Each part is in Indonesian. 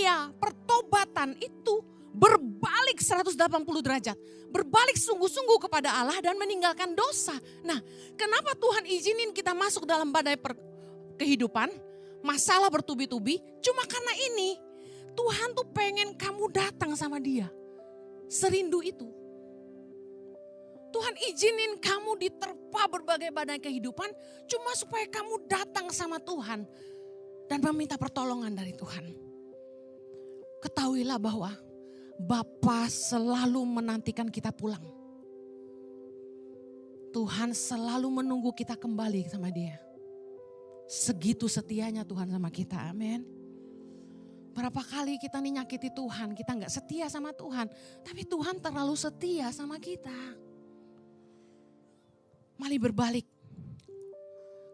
upaya pertobatan itu berbalik 180 derajat. Berbalik sungguh-sungguh kepada Allah dan meninggalkan dosa. Nah, kenapa Tuhan izinin kita masuk dalam badai kehidupan? Masalah bertubi-tubi, cuma karena ini. Tuhan tuh pengen kamu datang sama Dia. Serindu itu. Tuhan izinin kamu diterpa berbagai badai kehidupan cuma supaya kamu datang sama Tuhan dan meminta pertolongan dari Tuhan. Ketahuilah bahwa Bapa selalu menantikan kita pulang. Tuhan selalu menunggu kita kembali sama Dia. Segitu setianya Tuhan sama kita, amin. Berapa kali kita nih nyakiti Tuhan, kita gak setia sama Tuhan. Tapi Tuhan terlalu setia sama kita. Mari berbalik.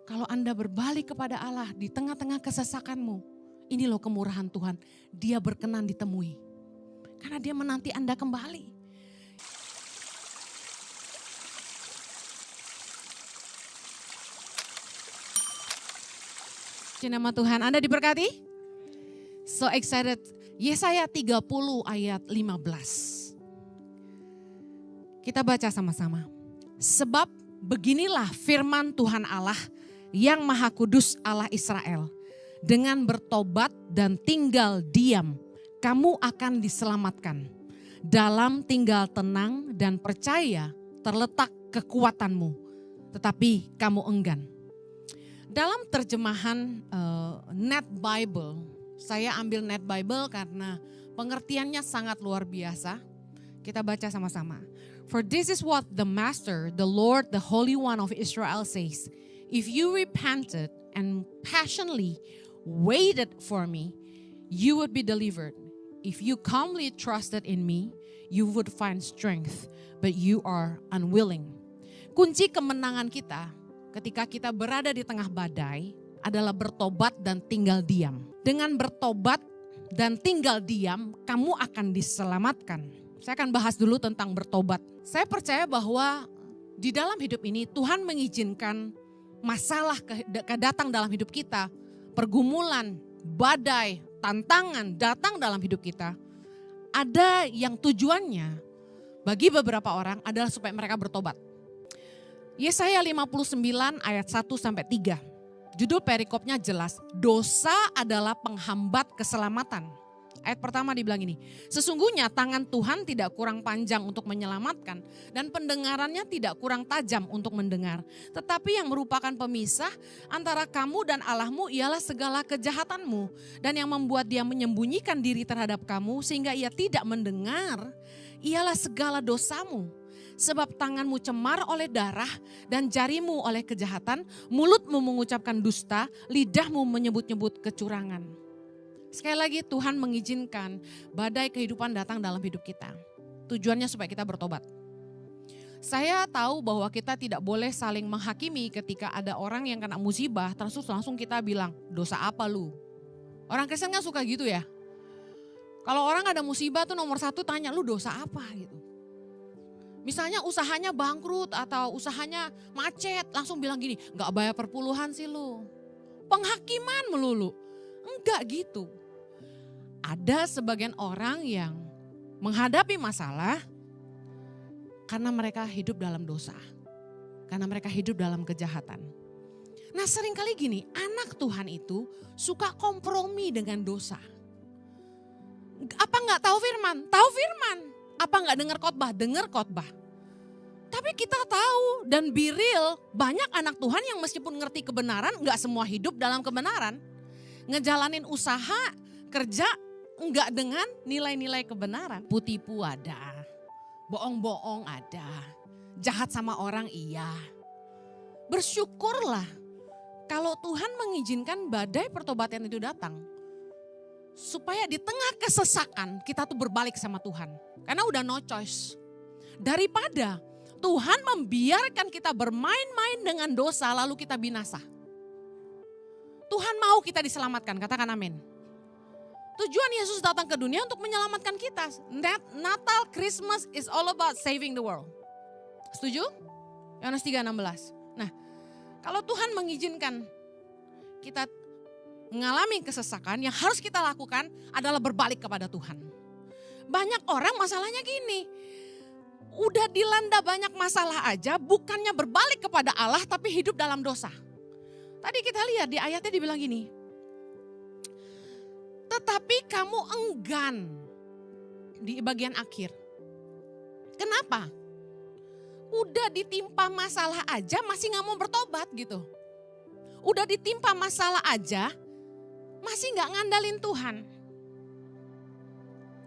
Kalau Anda berbalik kepada Allah di tengah-tengah kesesakanmu, ini loh kemurahan Tuhan. Dia berkenan ditemui. Karena Dia menanti Anda kembali. Nama Tuhan, Anda diberkati? So excited. Yesaya 30 ayat 15. Kita baca sama-sama. Sebab beginilah firman Tuhan Allah yang Maha Kudus Allah Israel. Dengan bertobat dan tinggal diam, kamu akan diselamatkan. Dalam tinggal tenang dan percaya terletak kekuatanmu. Tetapi kamu enggan. Dalam terjemahan Net Bible, saya ambil Net Bible karena pengertiannya sangat luar biasa. Kita baca sama-sama. For this is what the Master, the Lord, the Holy One of Israel says. If you repented and passionately waited for me, you would be delivered. If you calmly trusted in me, you would find strength, but you are unwilling. Kunci kemenangan kita ketika kita berada di tengah badai adalah bertobat dan tinggal diam. Dengan bertobat dan tinggal diam, kamu akan diselamatkan. Saya akan bahas dulu tentang bertobat. Saya percaya bahwa di dalam hidup ini Tuhan mengizinkan masalah datang dalam hidup kita. Pergumulan, badai, tantangan datang dalam hidup kita. Ada yang tujuannya bagi beberapa orang adalah supaya mereka bertobat. Yesaya 59 ayat 1-3. Judul perikopnya jelas, dosa adalah penghambat keselamatan. Ayat pertama dibilang ini, sesungguhnya tangan Tuhan tidak kurang panjang untuk menyelamatkan dan pendengarannya tidak kurang tajam untuk mendengar. Tetapi yang merupakan pemisah antara kamu dan Allahmu ialah segala kejahatanmu. Dan yang membuat dia menyembunyikan diri terhadap kamu sehingga ia tidak mendengar ialah segala dosamu. Sebab tanganmu cemar oleh darah dan jarimu oleh kejahatan, mulutmu mengucapkan dusta, lidahmu menyebut-nyebut kecurangan. Sekali lagi Tuhan mengizinkan badai kehidupan datang dalam hidup kita. Tujuannya supaya kita bertobat. Saya tahu bahwa kita tidak boleh saling menghakimi ketika ada orang yang kena musibah, terus langsung kita bilang, dosa apa lu? Orang Kristen kan suka gitu ya. Kalau orang ada musibah tuh nomor satu tanya, lu dosa apa gitu. Misalnya usahanya bangkrut atau usahanya macet, langsung bilang gini, gak bayar perpuluhan sih lu. Penghakiman melulu. Enggak gitu. Ada sebagian orang yang menghadapi masalah karena mereka hidup dalam dosa. Karena mereka hidup dalam kejahatan. Nah seringkali gini, anak Tuhan itu suka kompromi dengan dosa. Apa gak tahu firman? Tahu firman. Apa gak dengar khotbah? Dengar khotbah. Tapi kita tahu dan be real, banyak anak Tuhan yang meskipun ngerti kebenaran, gak semua hidup dalam kebenaran. Ngejalanin usaha, kerja, enggak dengan nilai-nilai kebenaran. Putipu ada, bohong-bohong ada, jahat sama orang iya. Bersyukurlah kalau Tuhan mengizinkan badai pertobatan itu datang. Supaya di tengah kesesakan kita tuh berbalik sama Tuhan. Karena udah no choice. Daripada Tuhan membiarkan kita bermain-main dengan dosa lalu kita binasa. Tuhan mau kita diselamatkan, katakan amin. Tujuan Yesus datang ke dunia untuk menyelamatkan kita. Natal, Christmas is all about saving the world. Setuju? Yohanes 3:16. Nah, kalau Tuhan mengizinkan kita mengalami kesesakan, yang harus kita lakukan adalah berbalik kepada Tuhan. Banyak orang masalahnya gini, udah dilanda banyak masalah aja, bukannya berbalik kepada Allah tapi hidup dalam dosa. Tadi kita lihat di ayatnya dibilang gini, tetapi kamu enggan di bagian akhir. Kenapa? Udah ditimpa masalah aja masih gak mau bertobat gitu. Udah ditimpa masalah aja masih gak ngandalin Tuhan.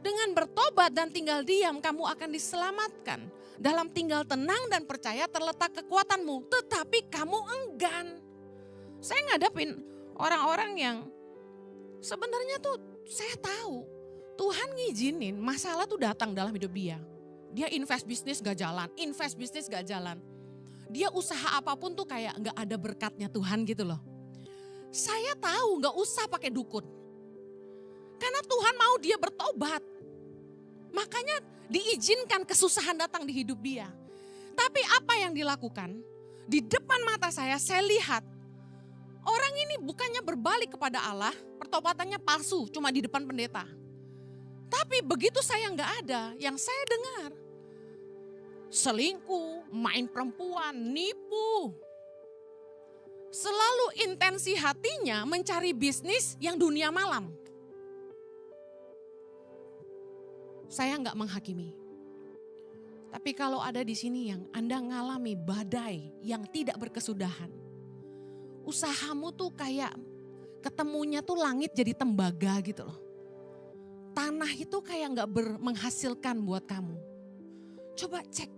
Dengan bertobat dan tinggal diam kamu akan diselamatkan. Dalam tinggal tenang dan percaya terletak kekuatanmu. Tetapi kamu enggan. Saya ngadapin orang-orang yang sebenarnya tuh saya tahu Tuhan ngizinin masalah tuh datang dalam hidup dia. Dia invest bisnis gak jalan, Dia usaha apapun tuh kayak gak ada berkatnya Tuhan gitu loh. Saya tahu gak usah pakai dukun. Karena Tuhan mau dia bertobat. Makanya diizinkan kesusahan datang di hidup dia. Tapi apa yang dilakukan? Di depan mata saya lihat. Orang ini bukannya berbalik kepada Allah, pertobatannya palsu cuma di depan pendeta. Tapi begitu saya gak ada, yang saya dengar. Selingkuh, main perempuan, nipu. Selalu intensi hatinya mencari bisnis yang dunia malam. Saya nggak menghakimi. Tapi kalau ada di sini yang Anda ngalami badai yang tidak berkesudahan. Usahamu tuh kayak ketemunya tuh langit jadi tembaga gitu loh. Tanah itu kayak nggak menghasilkan buat kamu. Coba cek,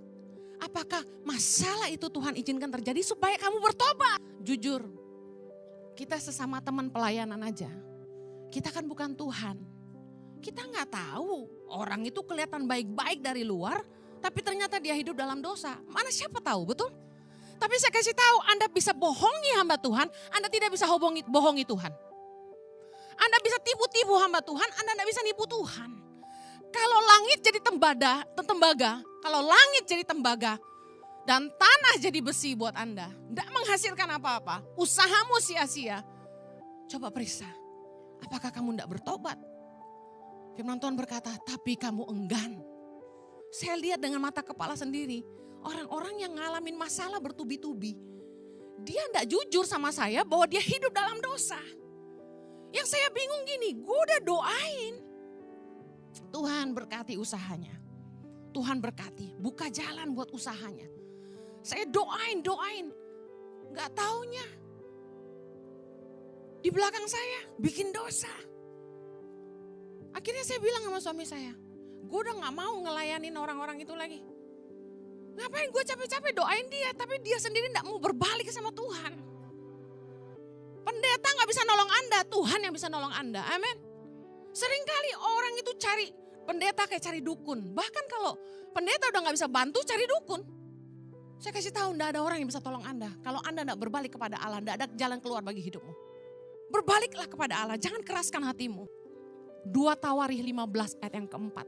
apakah masalah itu Tuhan izinkan terjadi supaya kamu bertobat? Jujur, kita sesama teman pelayanan aja. Kita kan bukan Tuhan. Kita nggak tahu orang itu kelihatan baik-baik dari luar, tapi ternyata dia hidup dalam dosa. Mana siapa tahu, betul? Tapi saya kasih tahu, Anda bisa bohongi hamba Tuhan, Anda tidak bisa bohongi Tuhan. Anda bisa tipu-tipu hamba Tuhan, Anda tidak bisa nipu Tuhan. Kalau langit jadi tembaga, kalau langit jadi tembaga, dan tanah jadi besi buat Anda, tidak menghasilkan apa-apa, usahamu sia-sia. Coba periksa, apakah kamu tidak bertobat? Firman Tuhan berkata, tapi kamu enggan. Saya lihat dengan mata kepala sendiri, orang-orang yang ngalamin masalah bertubi-tubi, dia tidak jujur sama saya bahwa dia hidup dalam dosa. Yang saya bingung gini, gue udah doain. Tuhan berkati usahanya. Tuhan berkati, buka jalan buat usahanya. Saya doain. Gak taunya. Di belakang saya bikin dosa. Akhirnya saya bilang sama suami saya, gue udah gak mau ngelayanin orang-orang itu lagi. Ngapain gue capek-capek doain dia, tapi dia sendiri gak mau berbalik sama Tuhan. Pendeta gak bisa nolong Anda, Tuhan yang bisa nolong Anda, amin. Seringkali orang itu cari pendeta kayak cari dukun. Bahkan kalau pendeta udah gak bisa bantu, cari dukun. Saya kasih tahu, gak ada orang yang bisa tolong Anda. Kalau Anda gak berbalik kepada Allah, gak ada jalan keluar bagi hidupmu. Berbaliklah kepada Allah, jangan keraskan hatimu. 2 Tawarikh 15 ayat yang keempat.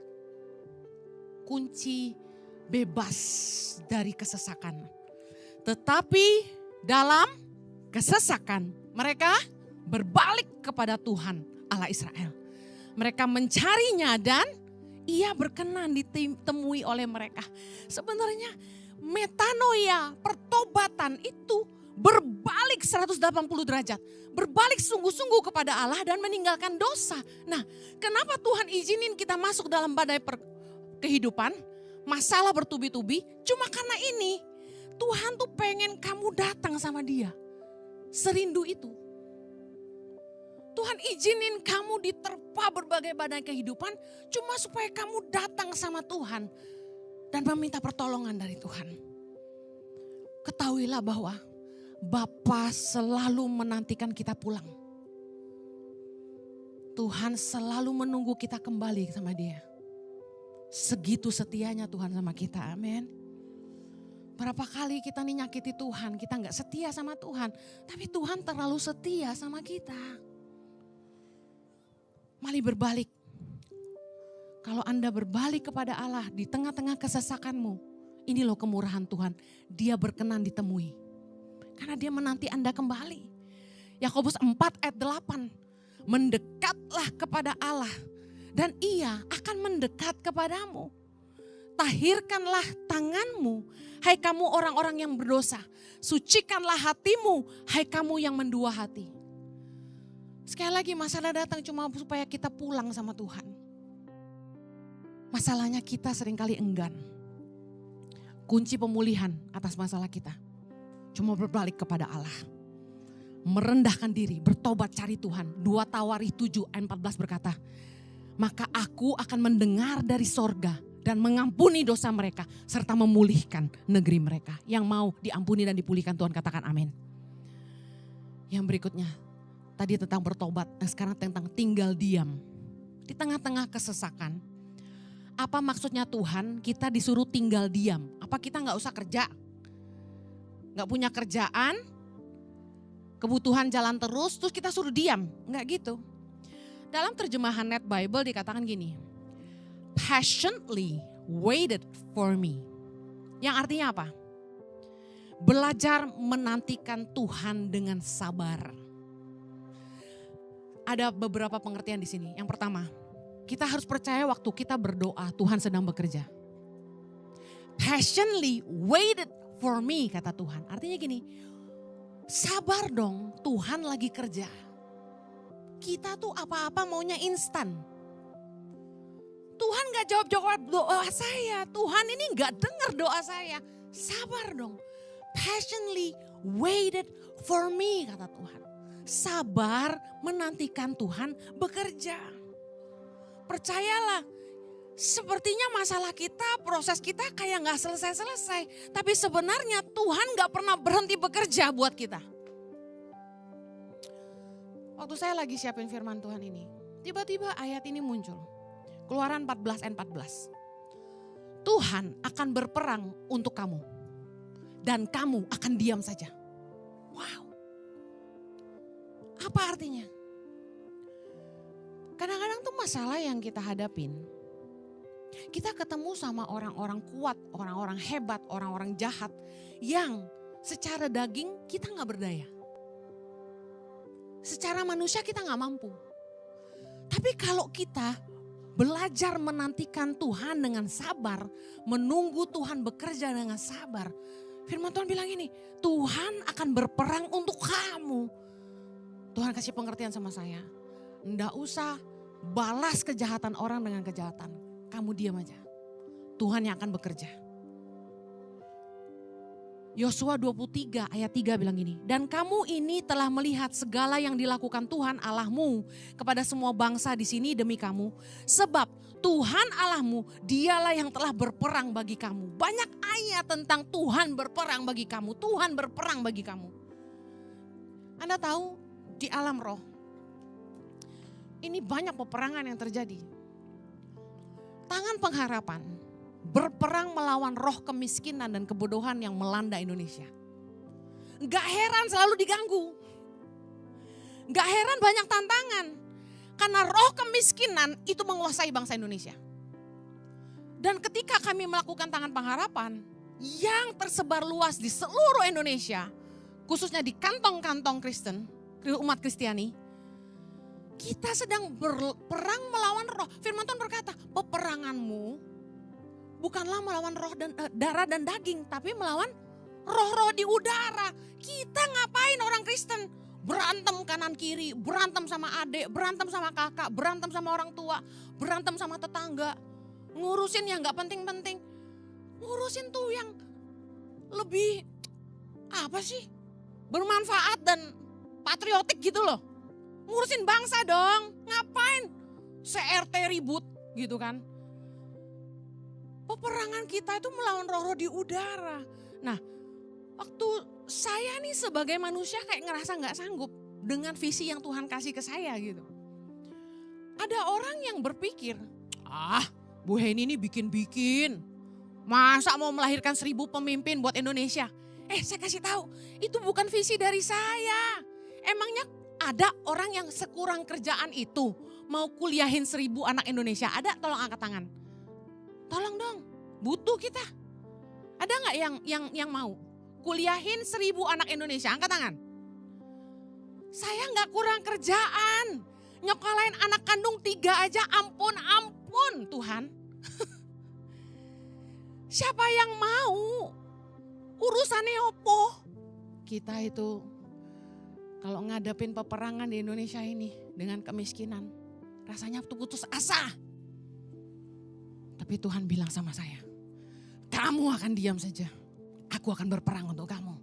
Kunci bebas dari kesesakan. Tetapi dalam kesesakan mereka berbalik kepada Tuhan Allah Israel. Mereka mencarinya dan ia berkenan ditemui oleh mereka. Sebenarnya metanoia, pertobatan itu berbalik 180 derajat. Berbalik sungguh-sungguh kepada Allah dan meninggalkan dosa. Nah, kenapa Tuhan izinin kita masuk dalam badai kehidupan? Masalah bertubi-tubi, cuma karena ini. Tuhan tuh pengen kamu datang sama dia. Serindu itu. Tuhan izinin kamu diterpa berbagai badai kehidupan, cuma supaya kamu datang sama Tuhan. Dan meminta pertolongan dari Tuhan. Ketahuilah bahwa Bapa selalu menantikan kita pulang. Tuhan selalu menunggu kita kembali sama dia. Segitu setianya Tuhan sama kita, amin. Berapa kali kita nih nyakiti Tuhan, kita gak setia sama Tuhan. Tapi Tuhan terlalu setia sama kita. Mari berbalik. Kalau Anda berbalik kepada Allah di tengah-tengah kesesakanmu, ini loh kemurahan Tuhan. Dia berkenan ditemui. Karena dia menanti Anda kembali. Yakobus 4 ayat 8. Mendekatlah kepada Allah dan Ia akan mendekat kepadamu. Tahirkanlah tanganmu, hai kamu orang-orang yang berdosa. Sucikanlah hatimu, hai kamu yang mendua hati. Sekali lagi masalah datang cuma supaya kita pulang sama Tuhan. Masalahnya kita seringkali enggan. Kunci pemulihan atas masalah kita cuma berbalik kepada Allah. Merendahkan diri, bertobat cari Tuhan. 2 Tawarikh 7 ayat 14 berkata, maka aku akan mendengar dari sorga dan mengampuni dosa mereka serta memulihkan negeri mereka. Yang mau diampuni dan dipulihkan Tuhan katakan amin. Yang berikutnya tadi tentang bertobat, nah sekarang tentang tinggal diam. Di tengah-tengah kesesakan, apa maksudnya Tuhan kita disuruh tinggal diam? Apa kita gak usah kerja? Gak punya kerjaan, kebutuhan jalan terus kita suruh diam? Enggak gitu. Dalam terjemahan Net Bible dikatakan gini, patiently waited for me. Yang artinya apa? Belajar menantikan Tuhan dengan sabar. Ada beberapa pengertian di sini. Yang pertama, kita harus percaya waktu kita berdoa Tuhan sedang bekerja. Patiently waited for me kata Tuhan. Artinya gini, sabar dong, Tuhan lagi kerja. Kita tuh apa-apa maunya instan. Tuhan gak jawab doa saya. Tuhan ini gak dengar doa saya. Sabar dong. Patiently waited for me kata Tuhan. Sabar menantikan Tuhan bekerja. Percayalah. Sepertinya masalah kita, proses kita kayak gak selesai-selesai. Tapi sebenarnya Tuhan gak pernah berhenti bekerja buat kita. Waktu saya lagi siapin firman Tuhan ini, tiba-tiba ayat ini muncul. Keluaran 14 ayat 14. Tuhan akan berperang untuk kamu. Dan kamu akan diam saja. Wow. Apa artinya? Kadang-kadang tuh masalah yang kita hadapin, kita ketemu sama orang-orang kuat, orang-orang hebat, orang-orang jahat yang secara daging kita gak berdaya. Secara manusia kita gak mampu. Tapi kalau kita belajar menantikan Tuhan dengan sabar, menunggu Tuhan bekerja dengan sabar. Firman Tuhan bilang ini, Tuhan akan berperang untuk kamu. Tuhan kasih pengertian sama saya. Nggak usah balas kejahatan orang dengan kejahatan. Kamu diam aja. Tuhan yang akan bekerja. Yosua 23 ayat 3 bilang gini. Dan kamu ini telah melihat segala yang dilakukan Tuhan Allahmu kepada semua bangsa di sini demi kamu. Sebab Tuhan Allahmu dialah yang telah berperang bagi kamu. Banyak ayat tentang Tuhan berperang bagi kamu. Tuhan berperang bagi kamu. Anda tahu di alam roh. Ini banyak peperangan yang terjadi. Tangan pengharapan berperang melawan roh kemiskinan dan kebodohan yang melanda Indonesia. Gak heran selalu diganggu. Gak heran banyak tantangan. Karena roh kemiskinan itu menguasai bangsa Indonesia. Dan ketika kami melakukan tangan pengharapan yang tersebar luas di seluruh Indonesia, khususnya di kantong-kantong Kristen, umat Kristiani, kita sedang berperang melawan roh. Firman Tuhan berkata, peperanganmu bukanlah melawan roh dan darah dan daging, tapi melawan roh-roh di udara. Kita ngapain orang Kristen? Berantem kanan kiri, berantem sama adik, berantem sama kakak, berantem sama orang tua, berantem sama tetangga. Ngurusin yang gak penting-penting. Ngurusin tuh yang lebih apa sih? Bermanfaat dan patriotik gitu loh. Ngurusin bangsa dong, ngapain? CRT ribut gitu kan. Peperangan kita itu melawan roh-roh di udara. Nah, waktu saya nih sebagai manusia kayak ngerasa gak sanggup dengan visi yang Tuhan kasih ke saya gitu. Ada orang yang berpikir, Bu Heni ini bikin-bikin. Masa mau melahirkan 1000 pemimpin buat Indonesia? Saya kasih tahu, itu bukan visi dari saya. Emangnya ada orang yang sekurang kerjaan itu mau kuliahin 1000 anak Indonesia? Ada? Tolong angkat tangan. Tolong dong, butuh kita. Ada nggak yang mau kuliahin 1000 anak Indonesia? Angkat tangan. Saya nggak kurang kerjaan. Nyokolain anak kandung 3 aja ampun Tuhan. Siapa yang mau? Urusannya opo? Kita itu kalau ngadepin peperangan di Indonesia ini dengan kemiskinan, rasanya tuh putus asa. Tapi Tuhan bilang sama saya, kamu akan diam saja. Aku akan berperang untuk kamu.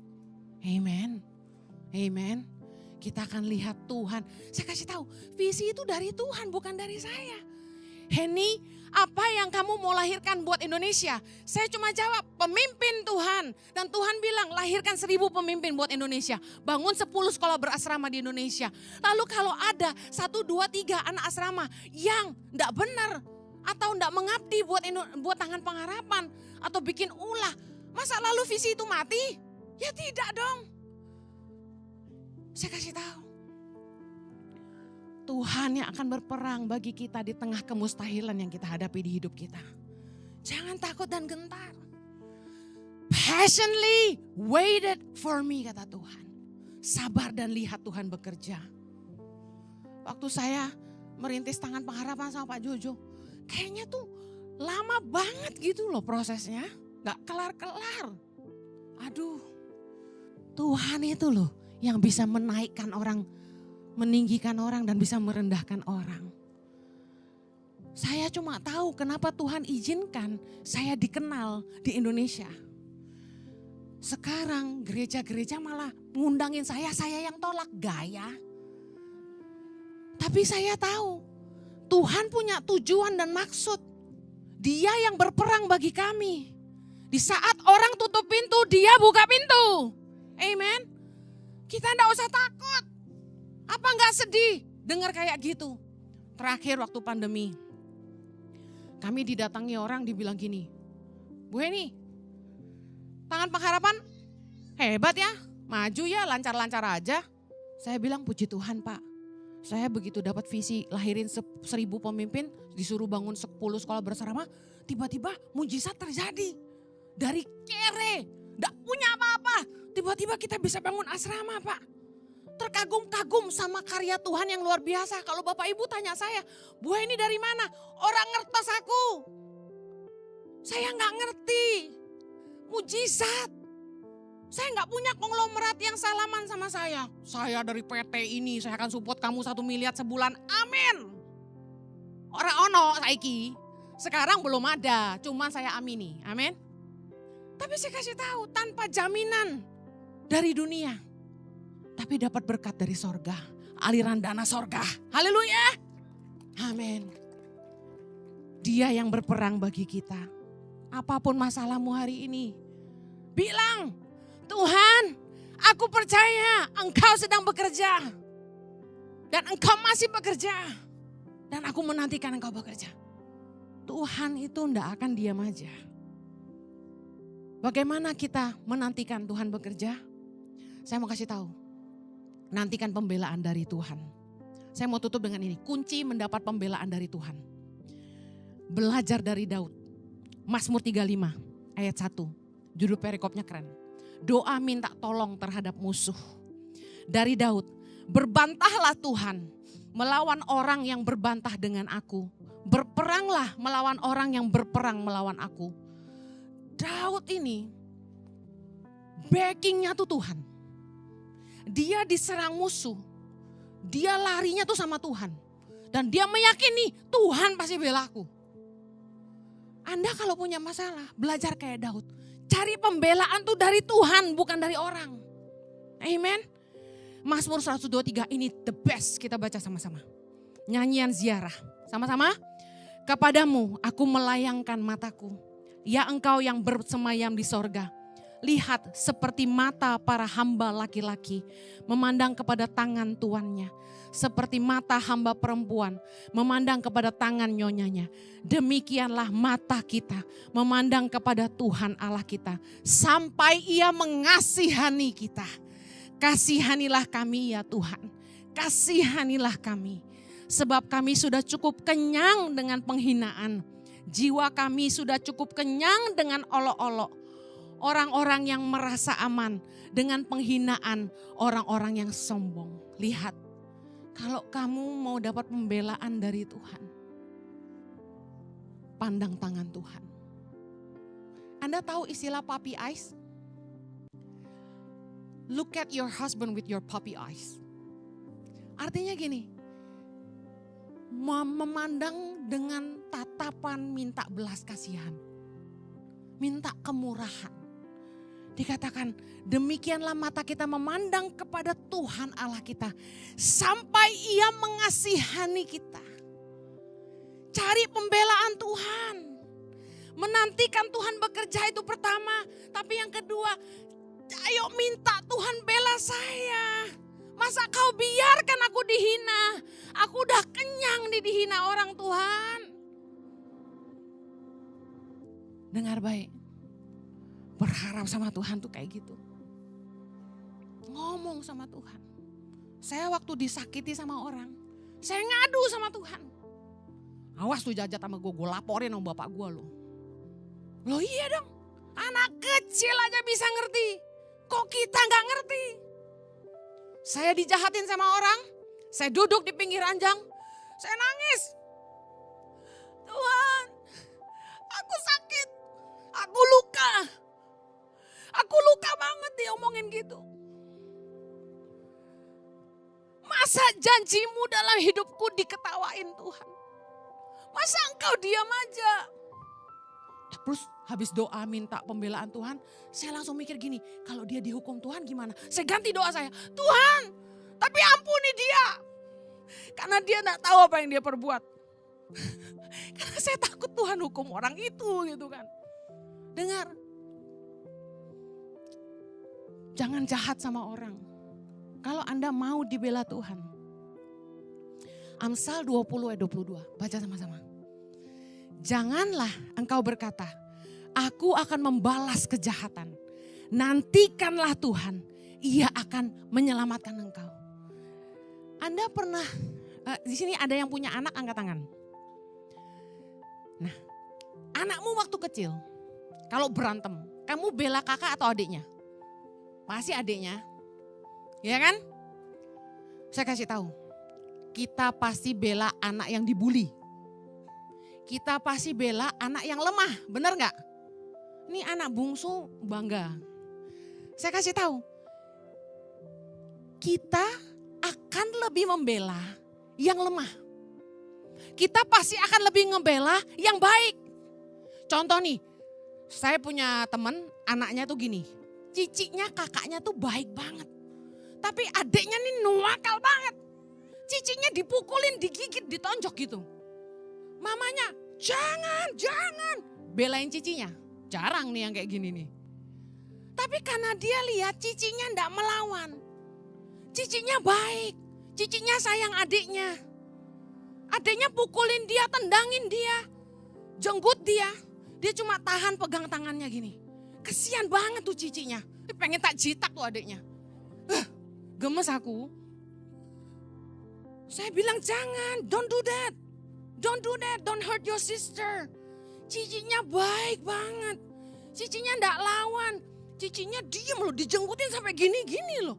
Amen. Amen. Kita akan lihat Tuhan. Saya kasih tahu, visi itu dari Tuhan, bukan dari saya. Henny, apa yang kamu mau lahirkan buat Indonesia? Saya cuma jawab, pemimpin Tuhan. Dan Tuhan bilang, lahirkan 1000 pemimpin buat Indonesia. Bangun 10 sekolah berasrama di Indonesia. Lalu kalau ada 1, 2, 3 anak asrama yang enggak benar, atau enggak mengabdi buat tangan pengharapan, atau bikin ulah, masa lalu visi itu mati? Ya tidak dong. Saya kasih tahu. Tuhan yang akan berperang bagi kita di tengah kemustahilan yang kita hadapi di hidup kita. Jangan takut dan gentar. Patiently waited for me, kata Tuhan. Sabar dan lihat Tuhan bekerja. Waktu saya merintis tangan pengharapan sama Pak Jojo, kayaknya tuh lama banget gitu loh prosesnya. Gak kelar-kelar. Aduh, Tuhan itu loh yang bisa menaikkan orang, meninggikan orang dan bisa merendahkan orang. Saya cuma tahu kenapa Tuhan izinkan saya dikenal di Indonesia. Sekarang gereja-gereja malah ngundangin saya yang tolak, gaya. Tapi saya tahu Tuhan punya tujuan dan maksud. Dia yang berperang bagi kami. Di saat orang tutup pintu, dia buka pintu. Amen. Kita enggak usah takut. Apa enggak sedih dengar kayak gitu? Terakhir waktu pandemi, kami didatangi orang dibilang gini, Bu Henny, tangan pengharapan hebat ya, maju ya, lancar-lancar aja. Saya bilang puji Tuhan Pak, saya begitu dapat visi lahirin 1000 pemimpin, disuruh bangun 10 sekolah berasrama, tiba-tiba mujizat terjadi. Dari kere, enggak punya apa-apa, tiba-tiba kita bisa bangun asrama Pak. Terkagum-kagum sama karya Tuhan yang luar biasa. Kalau Bapak Ibu tanya saya, Bu ini dari mana? Orang ngertos aku. Saya nggak ngerti. Mujizat. Saya nggak punya konglomerat yang salaman sama saya. Saya dari PT ini, saya akan support kamu 1 miliar sebulan. Amin. Orang ono saiki. Sekarang belum ada, cuman saya amini. Amin. Tapi saya kasih tahu, tanpa jaminan dari dunia. Tapi dapat berkat dari sorga, aliran dana sorga. Haleluya. Amin. Dia yang berperang bagi kita. Apapun masalahmu hari ini, bilang, Tuhan, aku percaya Engkau sedang bekerja. Dan Engkau masih bekerja. Dan aku menantikan Engkau bekerja. Tuhan itu enggak akan diam aja. Bagaimana kita menantikan Tuhan bekerja? Saya mau kasih tahu. Nantikan pembelaan dari Tuhan. Saya mau tutup dengan ini. Kunci mendapat pembelaan dari Tuhan. Belajar dari Daud. Mazmur 35 ayat 1. Judul perikopnya keren. Doa minta tolong terhadap musuh. Dari Daud. Berbantahlah Tuhan melawan orang yang berbantah dengan aku. Berperanglah melawan orang yang berperang melawan aku. Daud ini backingnya tuh Tuhan. Dia diserang musuh, dia larinya tuh sama Tuhan. Dan dia meyakini Tuhan pasti bela aku. Anda kalau punya masalah, belajar kayak Daud. Cari pembelaan tuh dari Tuhan, bukan dari orang. Amen. Mazmur 123 ini the best, kita baca sama-sama. Nyanyian ziarah, sama-sama. Kepadamu aku melayangkan mataku, ya Engkau yang bersemayam di sorga. Lihat seperti mata para hamba laki-laki memandang kepada tangan tuannya. Seperti mata hamba perempuan memandang kepada tangan nyonyanya. Demikianlah mata kita memandang kepada Tuhan Allah kita. Sampai ia mengasihani kita. Kasihanilah kami ya Tuhan. Kasihanilah kami. Sebab kami sudah cukup kenyang dengan penghinaan. Jiwa kami sudah cukup kenyang dengan olok-olok. Orang-orang yang merasa aman dengan penghinaan orang-orang yang sombong. Lihat, Kalau kamu mau dapat pembelaan dari Tuhan, pandang tangan Tuhan. Anda tahu istilah puppy eyes? Look at your husband with your puppy eyes. Artinya gini, memandang dengan tatapan minta belas kasihan, minta kemurahan. Dikatakan, demikianlah mata kita memandang kepada Tuhan Allah kita sampai Ia mengasihani kita. Cari pembelaan Tuhan. Menantikan Tuhan bekerja itu pertama. Tapi yang kedua, ayo minta Tuhan bela saya. Masa kau biarkan aku dihina? Aku udah kenyang dihina orang Tuhan. Dengar baik. Berharap sama Tuhan tuh kayak gitu. Ngomong sama Tuhan. Saya waktu disakiti sama orang, saya ngadu sama Tuhan. Awas tuh Jajat sama gue laporin sama bapak gue loh. Loh iya dong, anak kecil aja bisa ngerti. Kok kita gak ngerti? Saya dijahatin sama orang, saya duduk di pinggir ranjang, saya nangis. Tuhan, aku sakit, aku luka. Aku luka banget diomongin gitu. Masa janjimu dalam hidupku diketawain Tuhan? Masa engkau diam aja? Terus habis doa minta pembelaan Tuhan, saya langsung mikir gini, kalau dia dihukum Tuhan gimana? Saya ganti doa saya, Tuhan tapi ampuni dia. Karena dia gak tahu apa yang dia perbuat. Karena saya takut Tuhan hukum orang itu gitu kan. Dengar. Jangan jahat sama orang. Kalau Anda mau dibela Tuhan. Amsal 20 ayat 22. Baca sama-sama. Janganlah engkau berkata, aku akan membalas kejahatan. Nantikanlah Tuhan, Ia akan menyelamatkan engkau. Anda pernah, di sini ada yang punya anak, angkat tangan. Nah, anakmu waktu kecil, kalau berantem, kamu bela kakak atau adiknya? Pasti adiknya, ya kan? Saya kasih tahu, kita pasti bela anak yang dibully. Kita pasti bela anak yang lemah, benar nggak? Ini anak bungsu bangga. Saya kasih tahu, kita akan lebih membela yang lemah. Kita pasti akan lebih membela yang baik. Contoh nih, saya punya teman, anaknya tuh gini. Ciciknya kakaknya tuh baik banget. Tapi adiknya nih nuakal banget. Ciciknya dipukulin, digigit, ditonjok gitu. Mamanya, jangan. Belain cicinya. Jarang nih yang kayak gini nih. Tapi karena dia lihat cicinya enggak melawan. Cicinya baik. Cicinya sayang adiknya. Adiknya pukulin dia, tendangin dia. Jenggut dia. Dia cuma tahan pegang tangannya gini. Kesian banget tuh cicinya. Pengen tak jitak tuh adiknya. Gemes aku. Saya bilang jangan, don't do that. Don't do that, don't hurt your sister. Cicinya baik banget. Cicinya enggak lawan. Cicinya diem loh, dijengkutin sampai gini-gini loh.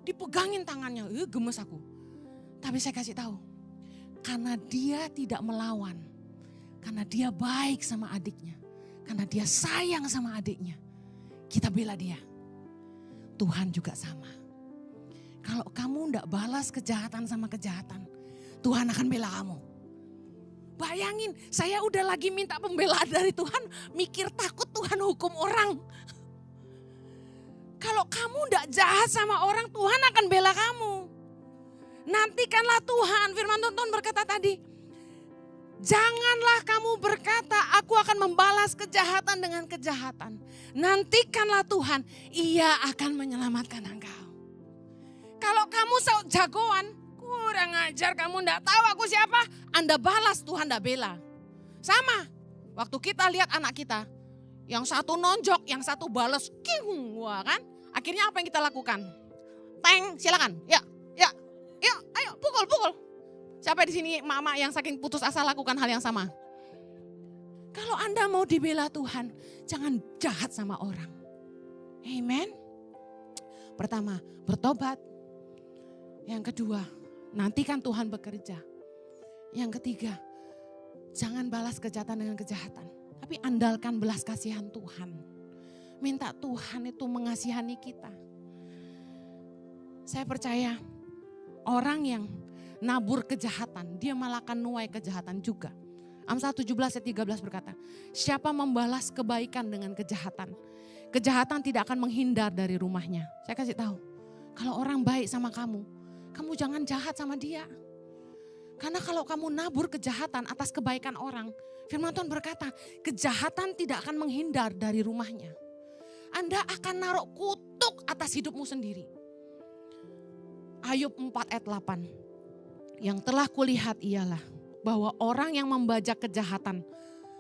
Dipegangin tangannya, gemes aku. Tapi saya kasih tahu, karena dia tidak melawan. Karena dia baik sama adiknya. Karena dia sayang sama adiknya. Kita bela dia. Tuhan juga sama. Kalau kamu enggak balas kejahatan sama kejahatan, Tuhan akan bela kamu. Bayangin, saya udah lagi minta pembelaan dari Tuhan, mikir takut Tuhan hukum orang. Kalau kamu enggak jahat sama orang, Tuhan akan bela kamu. Nantikanlah Tuhan, firman Tuhan berkata tadi, janganlah kamu berkata, aku akan membalas kejahatan dengan kejahatan. Nantikanlah Tuhan, Ia akan menyelamatkan engkau. Kalau kamu jagoan, kurang ajar, kamu enggak tahu aku siapa, Anda balas, Tuhan enggak bela. Sama, waktu kita lihat anak kita, yang satu nonjok, yang satu balas, wah kan. Akhirnya apa yang kita lakukan? Teng, silakan, ya, ayo pukul. Siapa di sini mama yang saking putus asa lakukan hal yang sama? Kalau Anda mau dibela Tuhan, jangan jahat sama orang. Amen. Pertama, bertobat. Yang kedua, Nantikan Tuhan bekerja. Yang ketiga, jangan balas kejahatan dengan kejahatan. Tapi andalkan belas kasihan Tuhan. Minta Tuhan itu mengasihani kita. Saya percaya orang yang nabur kejahatan, dia malah akan nuai kejahatan juga. Amsal 17 ayat 13 berkata, siapa membalas kebaikan dengan kejahatan, kejahatan tidak akan menghindar dari rumahnya. Saya kasih tahu, kalau orang baik sama kamu jangan jahat sama dia. Karena kalau kamu nabur kejahatan atas kebaikan orang, firman Tuhan berkata, kejahatan tidak akan menghindar dari rumahnya. Anda akan naruh kutuk atas hidupmu sendiri. Ayub 4 ayat 8. Yang telah kulihat ialah bahwa orang yang membajak kejahatan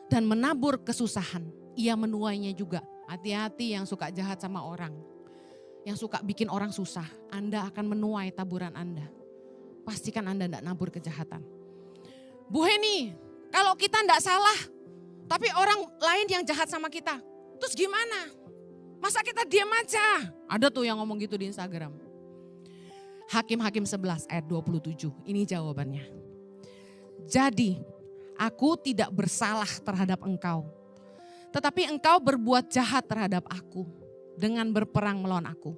dan menabur kesusahan, ia menuainya juga. Hati-hati yang suka jahat sama orang, yang suka bikin orang susah. Anda akan menuai taburan Anda. Pastikan Anda tidak nabur kejahatan. Bu Heni, kalau kita tidak salah, tapi orang lain yang jahat sama kita, terus gimana? Masa kita diam aja? Ada tuh yang ngomong gitu di Instagram. Hakim-Hakim 11 ayat 27, ini jawabannya. Jadi, aku tidak bersalah terhadap engkau, tetapi engkau berbuat jahat terhadap aku dengan berperang melawan aku.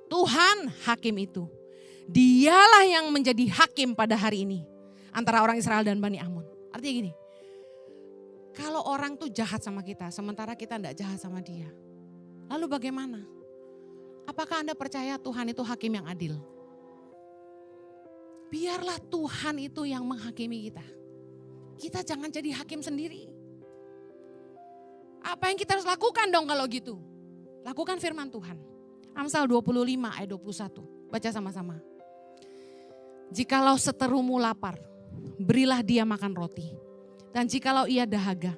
Tuhan hakim itu, dialah yang menjadi hakim pada hari ini antara orang Israel dan Bani Amun. Artinya gini, kalau orang tuh jahat sama kita, sementara kita tidak jahat sama dia, lalu bagaimana? Apakah Anda percaya Tuhan itu hakim yang adil? Biarlah Tuhan itu yang menghakimi kita. Kita jangan jadi hakim sendiri. Apa yang kita harus lakukan dong kalau gitu? Lakukan firman Tuhan. Amsal 25 ayat 21. Baca sama-sama. Jikalau seterumu lapar, berilah dia makan roti. Dan jikalau ia dahaga,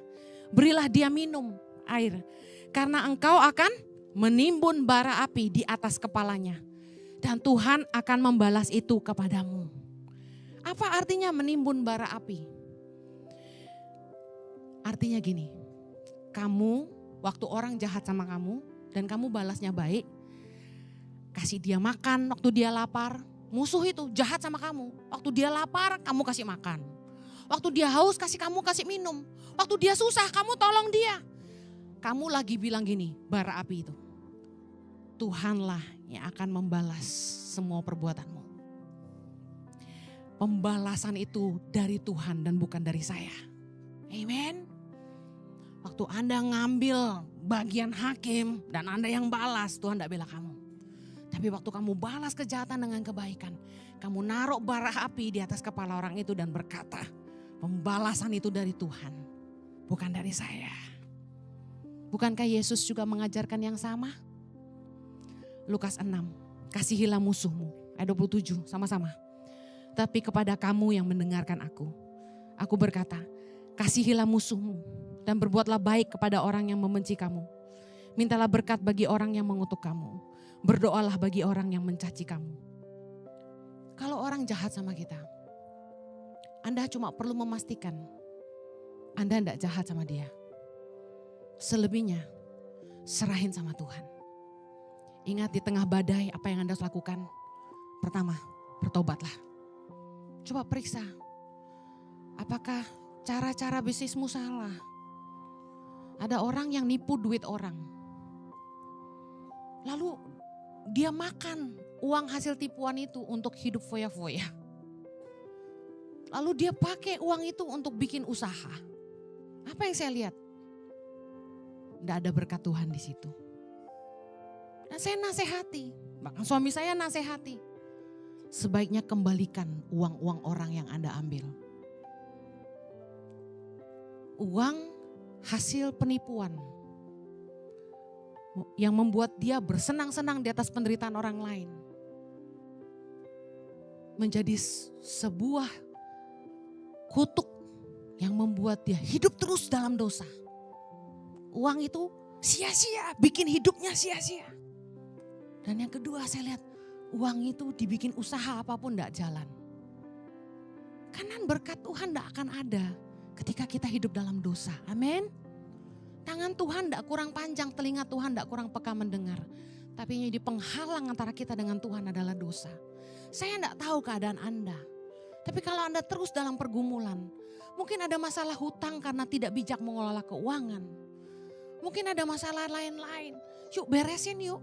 berilah dia minum air. Karena engkau akan menimbun bara api di atas kepalanya. Dan Tuhan akan membalas itu kepadamu. Apa artinya menimbun bara api? Artinya gini, kamu waktu orang jahat sama kamu dan kamu balasnya baik, kasih dia makan waktu dia lapar. Musuh itu jahat sama kamu, waktu dia lapar kamu kasih makan. Waktu dia haus kasih minum. Waktu dia susah kamu tolong dia. Kamu lagi bilang gini, bara api itu, Tuhanlah yang akan membalas semua perbuatanmu. Pembalasan itu dari Tuhan dan bukan dari saya. Amen. Waktu Anda ngambil bagian hakim dan Anda yang balas, Tuhan tidak bela kamu. Tapi waktu kamu balas kejahatan dengan kebaikan, kamu naruh bara api di atas kepala orang itu dan berkata, pembalasan itu dari Tuhan, bukan dari saya. Bukankah Yesus juga mengajarkan yang sama? Lukas 6, kasihilah musuhmu, ayat 27 sama-sama. Tapi kepada kamu yang mendengarkan aku berkata, kasihilah musuhmu dan berbuatlah baik kepada orang yang membenci kamu. Mintalah berkat bagi orang yang mengutuk kamu. Berdoalah bagi orang yang mencaci kamu. Kalau orang jahat sama kita, Anda cuma perlu memastikan Anda tidak jahat sama dia. Selebihnya serahin sama Tuhan. Ingat di tengah badai apa yang Anda harus lakukan? Pertama, bertobatlah. Coba periksa, apakah cara-cara bisnismu salah? Ada orang yang nipu duit orang. Lalu dia makan uang hasil tipuan itu untuk hidup foya-foya. Lalu dia pakai uang itu untuk bikin usaha. Apa yang saya lihat? Tidak ada berkat Tuhan di situ. Dan saya nasihati, bahkan suami saya nasihati. Sebaiknya kembalikan uang-uang orang yang Anda ambil. Uang hasil penipuan yang membuat dia bersenang-senang di atas penderitaan orang lain. Menjadi sebuah kutuk yang membuat dia hidup terus dalam dosa. Uang itu sia-sia, bikin hidupnya sia-sia. Dan yang kedua saya lihat, uang itu dibikin usaha apapun tidak jalan. Karena berkat Tuhan tidak akan ada ketika kita hidup dalam dosa. Amin. Tangan Tuhan tidak kurang panjang, telinga Tuhan tidak kurang peka mendengar. Tapi yang jadi penghalang antara kita dengan Tuhan adalah dosa. Saya tidak tahu keadaan Anda. Tapi kalau Anda terus dalam pergumulan, mungkin ada masalah hutang karena tidak bijak mengelola keuangan. Mungkin ada masalah lain-lain. Yuk beresin yuk.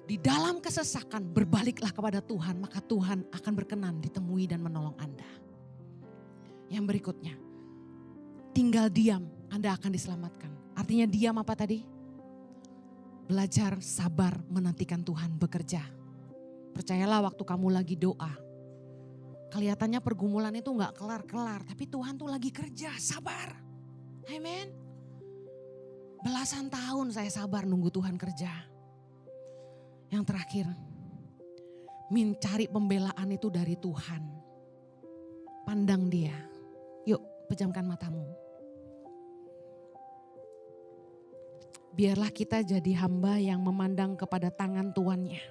Di dalam kesesakan berbaliklah kepada Tuhan, maka Tuhan akan berkenan ditemui dan menolong Anda. Yang berikutnya, tinggal diam, Anda akan diselamatkan. Artinya diam apa tadi? Belajar sabar menantikan Tuhan bekerja. Percayalah waktu kamu lagi doa, kelihatannya pergumulan itu gak kelar-kelar, tapi Tuhan tuh lagi kerja, sabar. Amen. Belasan tahun saya sabar nunggu Tuhan kerja. Yang terakhir, mencari pembelaan itu dari Tuhan. Pandang Dia. Yuk, pejamkan matamu. Biarlah kita jadi hamba yang memandang kepada tangan Tuannya.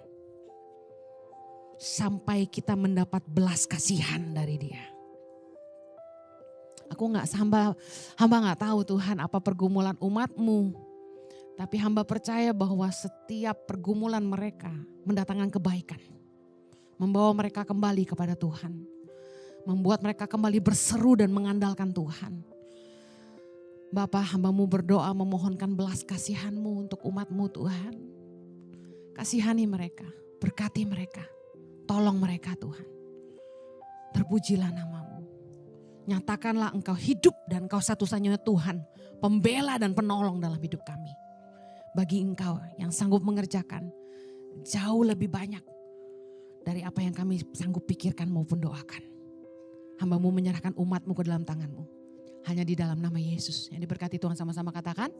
Sampai kita mendapat belas kasihan dari Dia. Aku hamba gak tahu Tuhan apa pergumulan umatmu. Tapi hamba percaya bahwa setiap pergumulan mereka mendatangkan kebaikan. Membawa mereka kembali kepada Tuhan. Membuat mereka kembali berseru dan mengandalkan Tuhan. Bapa, hambamu berdoa memohonkan belas kasihan-Mu untuk umat-Mu Tuhan. Kasihani mereka, berkati mereka, tolong mereka Tuhan. Terpujilah nama-Mu. Nyatakanlah Engkau hidup dan Engkau satu-satunya Tuhan, pembela dan penolong dalam hidup kami. Bagi Engkau yang sanggup mengerjakan jauh lebih banyak dari apa yang kami sanggup pikirkan maupun doakan. Hamba-Mu menyerahkan umat-Mu ke dalam tangan-Mu. Hanya di dalam nama Yesus yang diberkati Tuhan, sama-sama katakan.